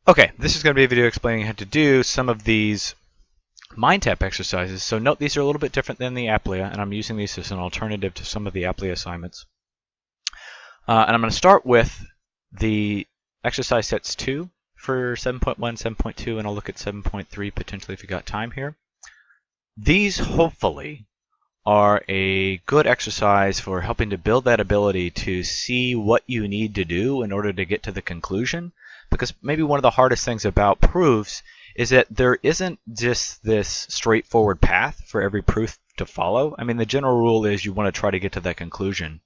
Okay, this is going to be a video explaining how to do some of these MindTap exercises. So note these are a little bit different than the Aplia, and I'm using these as an alternative to some of the Aplia assignments. And I'm going to start with the exercise sets 2 for 7.1, 7.2, and I'll look at 7.3 potentially if you got time here. These hopefully are a good exercise for helping to build that ability to see what you need to do in order to get to the conclusion. Because maybe one of the hardest things about proofs is that there isn't just this straightforward path for every proof to follow. I mean, the general rule is you want to try to get to that conclusion.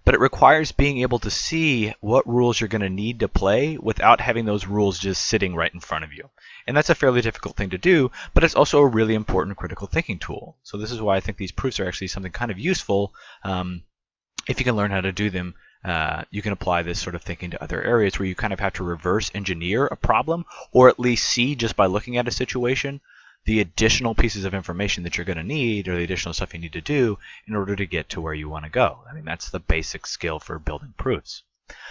But it requires being able to see what rules you're going to need to play without having those rules just sitting right in front of you. And that's a fairly difficult thing to do, but it's also a really important critical thinking tool. So this is why I think these proofs are actually something kind of useful. If you can learn how to do them, you can apply this sort of thinking to other areas where you kind of have to reverse engineer a problem, or at least see just by looking at a situation the additional pieces of information that you're going to need, or the additional stuff you need to do in order to get to where you want to go. I mean, that's the basic skill for building proofs.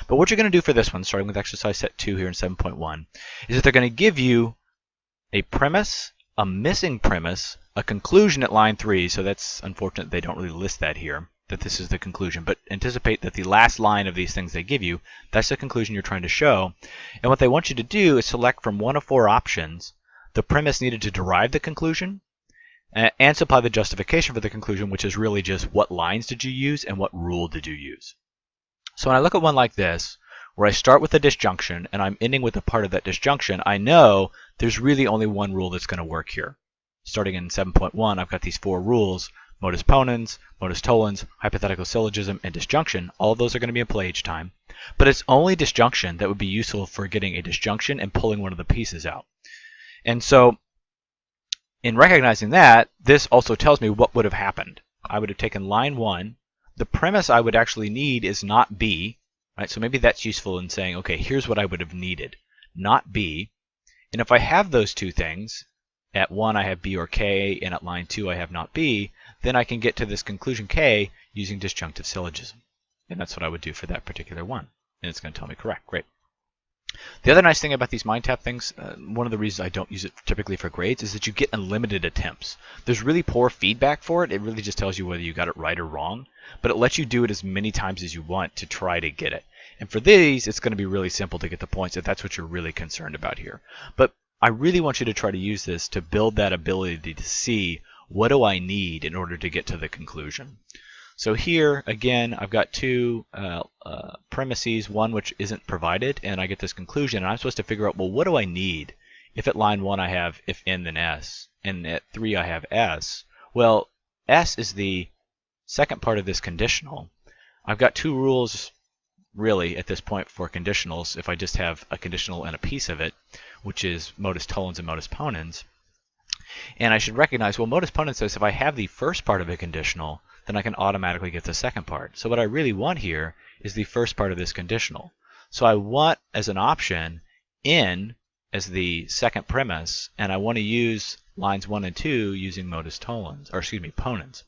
But what you're going to do for this one, starting with exercise set 2 here in 7.1, is that they're going to give you a premise, a missing premise, a conclusion at line 3. So that's unfortunate they don't really list that here, that this is the conclusion. But anticipate that the last line of these things they give you, that's the conclusion you're trying to show. And what they want you to do is select from one of 4 options the premise needed to derive the conclusion, and supply the justification for the conclusion, which is really just what lines did you use and what rule did you use. So when I look at one like this, where I start with a disjunction and I'm ending with a part of that disjunction, I know there's really only one rule that's going to work here. Starting in 7.1, I've got these 4 rules: modus ponens, modus tollens, hypothetical syllogism, and disjunction. All of those are going to be in play each time. But it's only disjunction that would be useful for getting a disjunction and pulling one of the pieces out. And so in recognizing that, this also tells me what would have happened. I would have taken line 1. The premise I would actually need is not B. Right? So maybe that's useful in saying, okay, here's what I would have needed, not B. And if I have those two things, at 1 I have B or K, and at line 2 I have not B, then I can get to this conclusion K using disjunctive syllogism. And that's what I would do for that particular one. And it's going to tell me correct. Great. The other nice thing about these MindTap things, one of the reasons I don't use it typically for grades, is that you get unlimited attempts. There's really poor feedback for it. It really just tells you whether you got it right or wrong. But it lets you do it as many times as you want to try to get it. And for these, it's going to be really simple to get the points if that's what you're really concerned about here. But I really want you to try to use this to build that ability to see, what do I need in order to get to the conclusion? So here, again, I've got 2 premises, one which isn't provided, and I get this conclusion. And I'm supposed to figure out, well, what do I need? If at line 1 I have if n then s, and at 3 I have s. Well, s is the second part of this conditional. I've got 2 rules, really, at this point for conditionals, if I just have a conditional and a piece of it, which is modus tollens and modus ponens. And I should recognize, well, modus ponens says if I have the first part of a conditional, then I can automatically get the second part. So what I really want here is the first part of this conditional. So I want, as an option, n as the second premise, and I want to use lines 1 and 2 using modus tollens, or excuse me, ponens.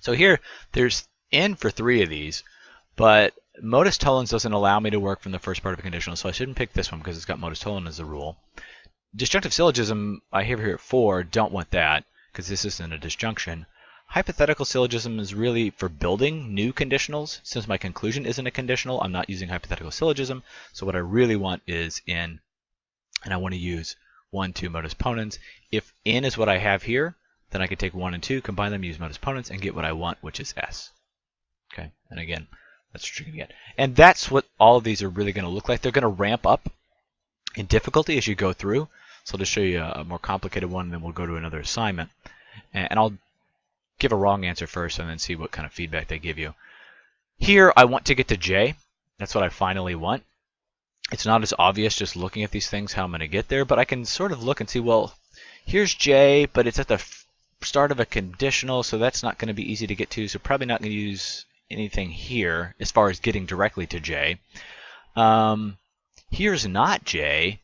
So here, there's n for 3 of these, but modus tollens doesn't allow me to work from the first part of a conditional, so I shouldn't pick this one because it's got modus tollens as a rule. Disjunctive syllogism, I have here at 4, don't want that because this isn't a disjunction. Hypothetical syllogism is really for building new conditionals. Since my conclusion isn't a conditional, I'm not using hypothetical syllogism. So what I really want is n, and I want to use 1, 2 modus ponens. If n is what I have here, then I can take 1 and 2, combine them, use modus ponens, and get what I want, which is s. Okay, and again, that's what you're going to get. And that's what all of these are really going to look like. They're going to ramp up in difficulty as you go through. So I'll just show you a more complicated one, and then we'll go to another assignment. And I'll give a wrong answer first and then see what kind of feedback they give you. Here, I want to get to J. That's what I finally want. It's not as obvious just looking at these things how I'm going to get there, but I can sort of look and see, well, here's J, but it's at the start of a conditional, so that's not going to be easy to get to, so probably not going to use anything here as far as getting directly to J. Here's not J.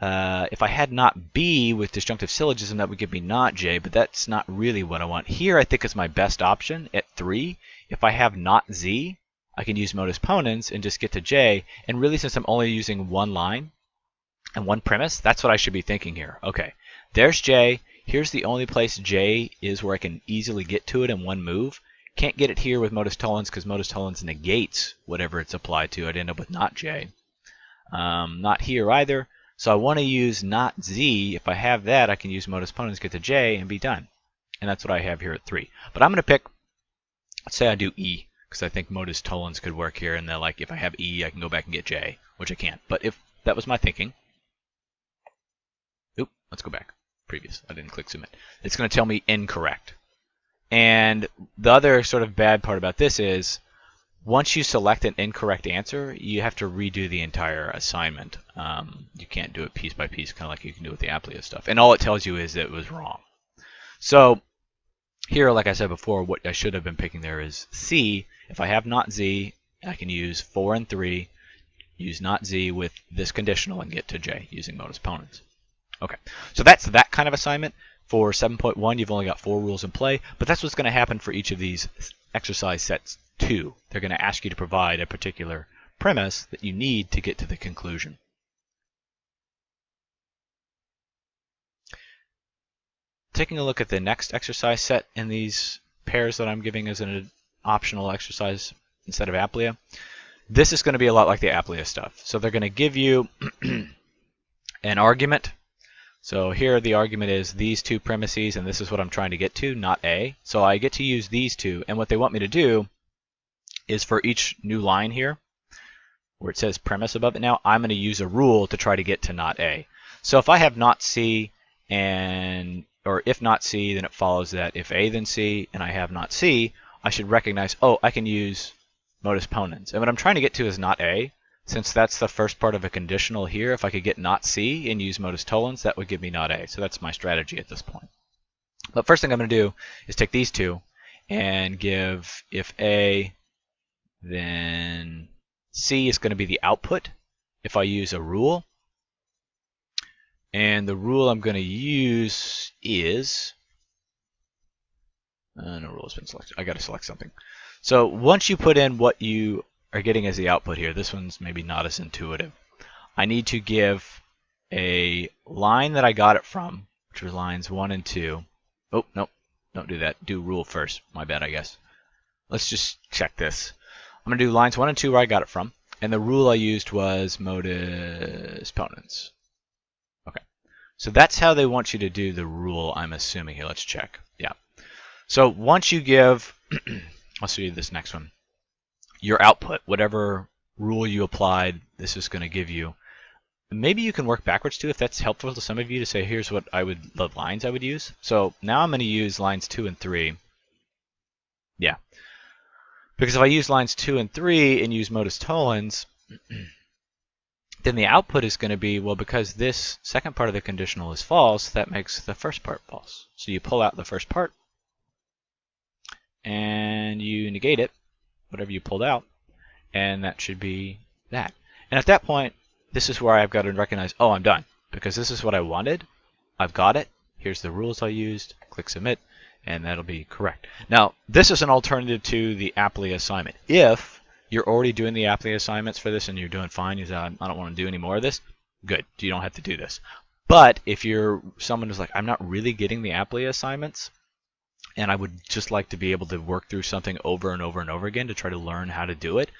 If I had not B with disjunctive syllogism, that would give me not J, but that's not really what I want. Here, I think is my best option at 3. If I have not Z, I can use modus ponens and just get to J. And really, since I'm only using one line, and one premise, that's what I should be thinking here. Okay, there's J. Here's the only place J is where I can easily get to it in one move. Can't get it here with modus tollens because modus tollens negates whatever it's applied to. I'd end up with not J. Not here either. So I want to use not Z. If I have that, I can use modus ponens, get to J, and be done. And that's what I have here at 3. But I'm going to pick, let's say I do E, because I think modus tollens could work here. And then, like, if I have E, I can go back and get J, which I can't. But if that was my thinking. Oop, let's go back. Previous. I didn't click submit. It's going to tell me incorrect. And the other sort of bad part about this is, once you select an incorrect answer, you have to redo the entire assignment. You can't do it piece by piece, kind of like you can do with the Applia stuff. And all it tells you is that it was wrong. So here, like I said before, what I should have been picking there is C. If I have not Z, I can use 4 and 3, use not Z with this conditional, and get to J using modus ponens. Okay, so that's that kind of assignment. For 7.1, you've only got 4 rules in play, but that's what's going to happen for each of these exercise sets 2. They're going to ask you to provide a particular premise that you need to get to the conclusion. Taking a look at the next exercise set in these pairs that I'm giving as an optional exercise instead of Applia, this is going to be a lot like the Applia stuff. So they're going to give you an argument. So here the argument is these 2 premises, and this is what I'm trying to get to, not A. So I get to use these 2, and what they want me to do is for each new line here, where it says premise above it now, I'm going to use a rule to try to get to not A. So if I have not C, or if not C, then it follows that if A then C, and I have not C, I should recognize, oh, I can use modus ponens. And what I'm trying to get to is not A. Since that's the first part of a conditional here, if I could get not C and use modus tollens, that would give me not A. So that's my strategy at this point. But first thing I'm going to do is take these 2 and give if A, then C is going to be the output if I use a rule. And the rule I'm going to use is, no rule has been selected. I got to select something. So once you put in what you are getting as the output here, this one's maybe not as intuitive. I need to give a line that I got it from, which was lines 1 and 2. Oh, nope, don't do that. Do rule first. My bad, I guess. Let's just check this. I'm going to do lines 1 and 2 where I got it from, and the rule I used was modus ponens. Okay, so that's how they want you to do the rule, I'm assuming here. Let's check. Yeah. So once you give, I'll show you this next one. Your output, whatever rule you applied, this is going to give you. Maybe you can work backwards too if that's helpful to some of you to say here's what the lines I would use. So now I'm going to use lines 2 and 3. Yeah. Because if I use lines 2 and 3 and use modus tollens, then the output is going to be, well, because this second part of the conditional is false, that makes the first part false. So you pull out the first part and you negate it, whatever you pulled out, and that should be that. And at that point, this is where I've got to recognize, oh, I'm done, because this is what I wanted. I've got it. Here's the rules I used. Click submit, and that'll be correct. Now, this is an alternative to the Applia assignment. If you're already doing the Applia assignments for this and you're doing fine, you say, I don't want to do any more of this, good. You don't have to do this. But if you're someone who's like, I'm not really getting the Applia assignments, and I would just like to be able to work through something over and over and over again to try to learn how to do it,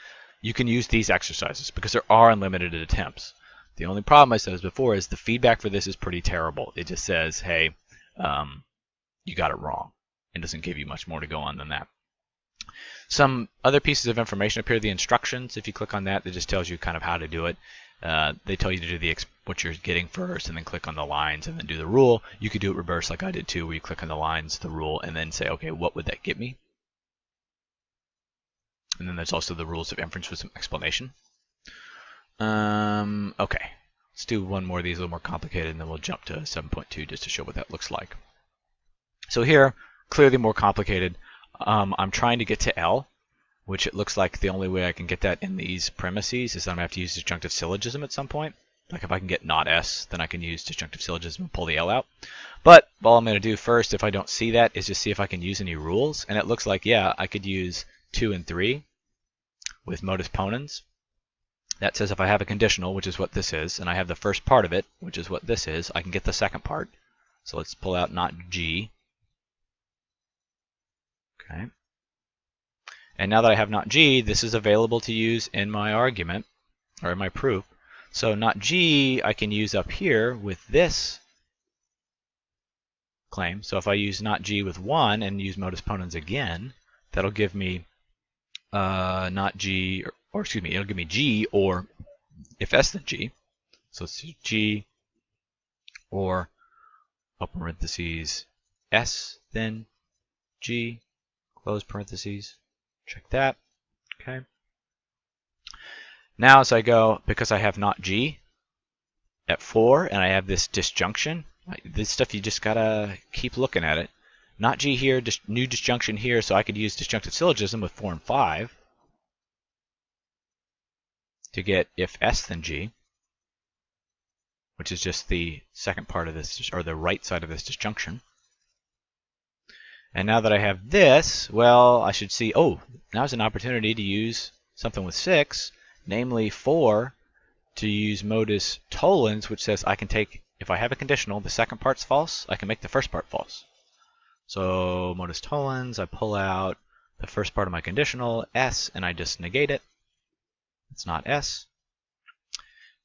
you can use these exercises because there are unlimited attempts. The only problem, I said as before, is the feedback for this is pretty terrible. It just says, hey, you got it wrong. It doesn't give you much more to go on than that. Some other pieces of information up here, the instructions, if you click on that, it just tells you kind of how to do it. They tell you to do what you're getting first and then click on the lines and then do the rule. You could do it reverse like I did too, where you click on the lines, the rule, and then say, okay, what would that get me? And then there's also the rules of inference with some explanation. Okay, let's do one more of these, a little more complicated, and then we'll jump to 7.2 just to show what that looks like. So here, clearly more complicated. I'm trying to get to L, which it looks like the only way I can get that in these premises is that I'm going to have to use disjunctive syllogism at some point. Like if I can get not S, then I can use disjunctive syllogism and pull the L out. But all I'm going to do first, if I don't see that, is just see if I can use any rules. And it looks like, yeah, I could use 2 and 3 with modus ponens. that says if I have a conditional, which is what this is, and I have the first part of it, which is what this is, I can get the second part. So let's pull out not G. Okay. And now that I have not G, this is available to use in my argument, or in my proof. So not G I can use up here with this claim. So if I use not G with 1 and use modus ponens again, that'll give me not G, or excuse me, it'll give me G or if S then G. So it's G or open parentheses S then G, close parentheses. Check that. Okay. Now as I go, because I have not G at 4 and I have this disjunction, this stuff you just gotta keep looking at it. Not G here, new disjunction here, so I could use disjunctive syllogism with 4 and 5 to get if S then G, which is just the second part of this, or the right side of this disjunction. And now that I have this, well, I should see, oh, now's an opportunity to use something with 6, namely 4, to use modus tollens, which says I can take, if I have a conditional, the second part's false, I can make the first part false. So modus tollens, I pull out the first part of my conditional, S, and I just negate it. It's not S.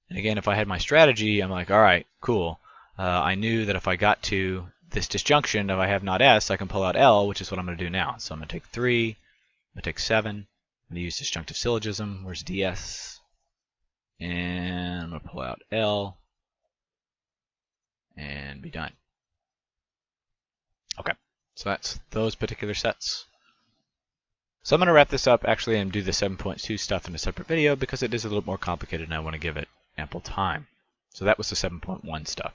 And again, if I had my strategy, I'm like, all right, cool. I knew that if I got to this disjunction, if I have not S, I can pull out L, which is what I'm going to do now. So I'm going to take 3, I'm going to take 7, I'm going to use disjunctive syllogism. Where's DS? And I'm going to pull out L and be done. Okay, so that's those particular sets. So I'm going to wrap this up actually and do the 7.2 stuff in a separate video because it is a little more complicated and I want to give it ample time. So that was the 7.1 stuff.